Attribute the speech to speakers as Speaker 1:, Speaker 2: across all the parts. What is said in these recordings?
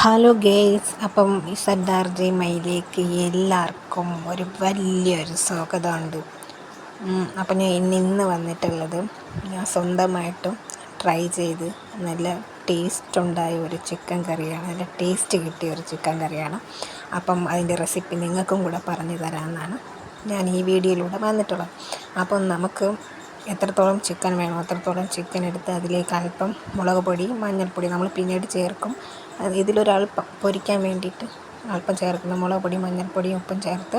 Speaker 1: Hello guys, അപ്പം ഇസഡാർജെ മൈലേക്ക് എല്ലാവർക്കും ഒരു വലിയൊരു സ്വാഗതമുണ്ട്. അപ്പം ഞാൻ ഇന്ന് വന്നിട്ടുള്ളത് ഞാൻ സ്വന്തമായിട്ടും ട്രൈ ചെയ്ത് നല്ല ടേസ്റ്റ് ഉണ്ടായ ഒരു ചിക്കൻ കറിയാണ്. നല്ല ടേസ്റ്റ് കിട്ടിയ ഒരു ചിക്കൻ കറിയാണ്. അപ്പം അതിൻ്റെ റെസിപ്പി നിങ്ങൾക്കും കൂടെ പറഞ്ഞു തരാമെന്നാണ് ഞാൻ ഈ വീഡിയോയിലൂടെ വന്നിട്ടുള്ളത്. അപ്പം നമുക്ക് എത്രത്തോളം ചിക്കൻ വേണോ അത്രത്തോളം ചിക്കൻ എടുത്ത് അതിലേക്ക് അല്പം മുളക് പൊടി, മഞ്ഞൾപ്പൊടി നമ്മൾ പിന്നീട് ചേർക്കും. ഇതിലൊരൽപ്പം പൊരിക്കാൻ വേണ്ടിയിട്ട് അല്പം ചേർക്കുന്ന മുളക് പൊടി, മഞ്ഞൾപ്പൊടി, ഉപ്പും ചേർത്ത്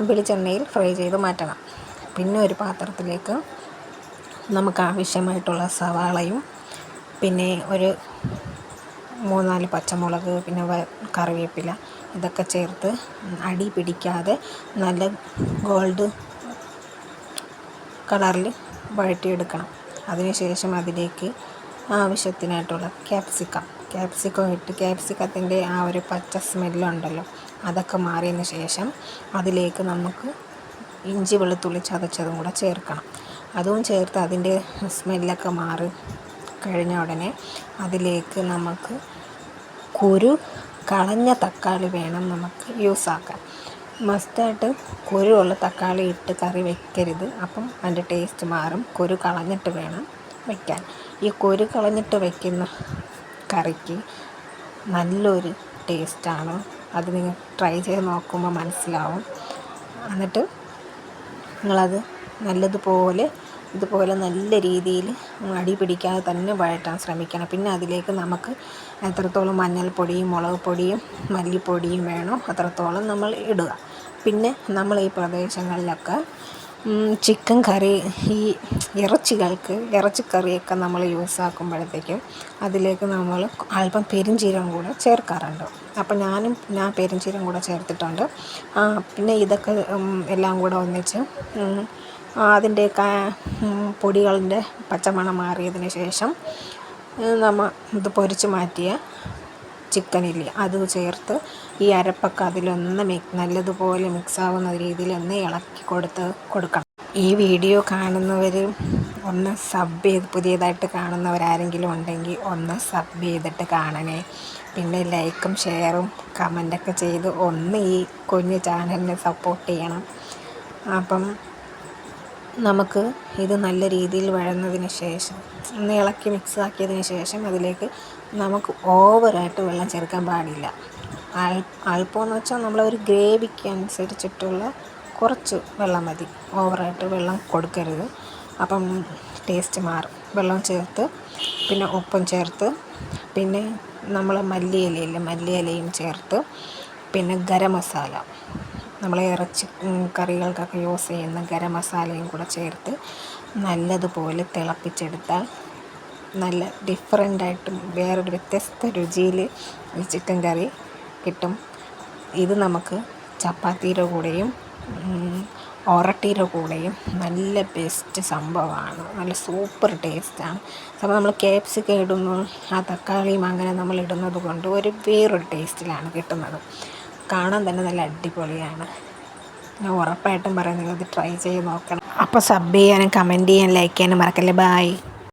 Speaker 1: വെളിച്ചെണ്ണയിൽ ഫ്രൈ ചെയ്ത് മാറ്റണം. പിന്നെ ഒരു പാത്രത്തിലേക്ക് നമുക്ക് ആവശ്യമായിട്ടുള്ള സവാളയും പിന്നെ ഒരു 3-4 പച്ചമുളക്, പിന്നെ കറിവേപ്പില ഇതൊക്കെ ചേർത്ത് അടി പിടിക്കാതെ നല്ല ഗോൾഡ് കളറിൽ വഴറ്റിയെടുക്കണം. അതിനുശേഷം അതിലേക്ക് ആവശ്യത്തിനായിട്ടുള്ള ക്യാപ്സിക്കം ഇട്ട് ക്യാപ്സിക്കത്തിൻ്റെ ആ ഒരു പച്ച സ്മെല്ലുണ്ടല്ലോ അതൊക്കെ മാറിയതിന് ശേഷം അതിലേക്ക് നമുക്ക് ഇഞ്ചി വെളുത്തുള്ളി ചതച്ചതും കൂടെ ചേർക്കണം. അതും ചേർത്ത് അതിൻ്റെ സ്മെല്ലൊക്കെ മാറി കഴിഞ്ഞ ഉടനെ അതിലേക്ക് നമുക്ക് കുരു കളഞ്ഞ തക്കാളി വേണം നമുക്ക് യൂസാക്കാൻ. മസ്റ്റായിട്ട് കുരുവുള്ള തക്കാളി ഇട്ട് കറി വെക്കരുത്, അപ്പം അതിൻ്റെ ടേസ്റ്റ് മാറും. കുരു കളഞ്ഞിട്ട് വേണം വയ്ക്കാൻ. ഈ കുരു കളഞ്ഞിട്ട് വയ്ക്കുന്ന കറിക്ക് നല്ലൊരു ടേസ്റ്റാണ്. അത് നിങ്ങൾ ട്രൈ ചെയ്ത് നോക്കുമ്പോൾ മനസ്സിലാവും. എന്നിട്ട് നിങ്ങളത് ഇതുപോലെ നല്ല രീതിയിൽ അടി പിടിക്കാതെ തന്നെ വഴറ്റാൻ ശ്രമിക്കണം. പിന്നെ അതിലേക്ക് നമുക്ക് എത്രത്തോളം മഞ്ഞൾപ്പൊടിയും, മുളക് പൊടിയും, മല്ലിപ്പൊടിയും വേണോ അത്രത്തോളം നമ്മൾ ഇടുക. പിന്നെ നമ്മൾ ഈ പ്രദേശങ്ങളിലൊക്കെ ചിക്കൻ കറി, ഈ ഇറച്ചിക്കറിയൊക്കെ നമ്മൾ യൂസാക്കുമ്പോഴത്തേക്കും അതിലേക്ക് നമ്മൾ അല്പം പെരുംജീരകം കൂടെ ചേർക്കാറുണ്ട്. അപ്പം ഞാൻ പെരുംജീരകം കൂടെ ചേർത്തിട്ടുണ്ട്. പിന്നെ ഇതൊക്കെ എല്ലാം കൂടെ ഒന്നിച്ച് അതിൻ്റെ പൊടികളുടെ പച്ചമണം മാറിയതിന് ശേഷം നമ്മൾ ഇത് പൊരിച്ച് മാറ്റിയ ചിക്കനില്ലേ അത് ചേർത്ത് ഈ അരപ്പൊക്കെ അതിലൊന്ന് നല്ലതുപോലെ മിക്സാവുന്ന രീതിയിൽ ഒന്ന് ഇളക്കി കൊടുക്കണം. ഈ വീഡിയോ കാണുന്നവർ ഒന്ന് പുതിയതായിട്ട് കാണുന്നവരാരെങ്കിലും ഉണ്ടെങ്കിൽ ഒന്ന് സബ് ചെയ്തിട്ട് കാണണേ. പിന്നെ ലൈക്കും ഷെയറും കമൻറ്റൊക്കെ ചെയ്ത് ഒന്ന് ഈ കുഞ്ഞു ചാനലിനെ സപ്പോർട്ട് ചെയ്യണം. അപ്പം നമുക്ക് ഇത് നല്ല രീതിയിൽ വഴന്നതിന് ശേഷം ഒന്ന് ഇളക്കി മിക്സാക്കിയതിന് ശേഷം അതിലേക്ക് നമുക്ക് ഓവറായിട്ട് വെള്ളം ചേർക്കാൻ പാടില്ല. അല്പമെന്ന് വെച്ചാൽ നമ്മളൊരു ഗ്രേവിക്ക് അനുസരിച്ചിട്ടുള്ള കുറച്ച് വെള്ളം മതി. ഓവറായിട്ട് വെള്ളം കൊടുക്കരുത്, അപ്പം ടേസ്റ്റ് മാറും. വെള്ളം ചേർത്ത് പിന്നെ ഉപ്പും ചേർത്ത് പിന്നെ നമ്മൾ മല്ലിയിലയും ചേർത്ത് പിന്നെ ഗരം മസാല, നമ്മൾ ഇറച്ചി കറികൾക്കൊക്കെ യൂസ് ചെയ്യുന്ന ഗരം മസാലയും കൂടെ ചേർത്ത് നല്ലതുപോലെ തിളപ്പിച്ചെടുത്താൽ നല്ല ഡിഫറൻ്റായിട്ടും വേറൊരു വ്യത്യസ്ത രുചിയിൽ ഈ ചിക്കൻ കറി കിട്ടും. ഇത് നമുക്ക് ചപ്പാത്തിയുടെ കൂടെയും ഒറട്ടിയുടെ കൂടെയും നല്ല ബെസ്റ്റ് സംഭവമാണ്. നല്ല സൂപ്പർ ടേസ്റ്റാണ്. അപ്പോൾ നമ്മൾ ക്യാപ്സിക്കം ഇടുന്നു, ആ തക്കാളിയും അങ്ങനെ നമ്മൾ ഇടുന്നത് കൊണ്ട് വേറൊരു ടേസ്റ്റിലാണ് കിട്ടുന്നത്. കാണാൻ തന്നെ നല്ല അടിപൊളിയാണ്. ഞാൻ ഉറപ്പായിട്ടും പറയുന്നത് ഇത് ട്രൈ ചെയ്ത് നോക്കണം. അപ്പോൾ സബ് ചെയ്യാനും കമൻറ്റ് ചെയ്യാനും ലൈക്ക് ചെയ്യാനും മറക്കല്ലേ. ബൈ.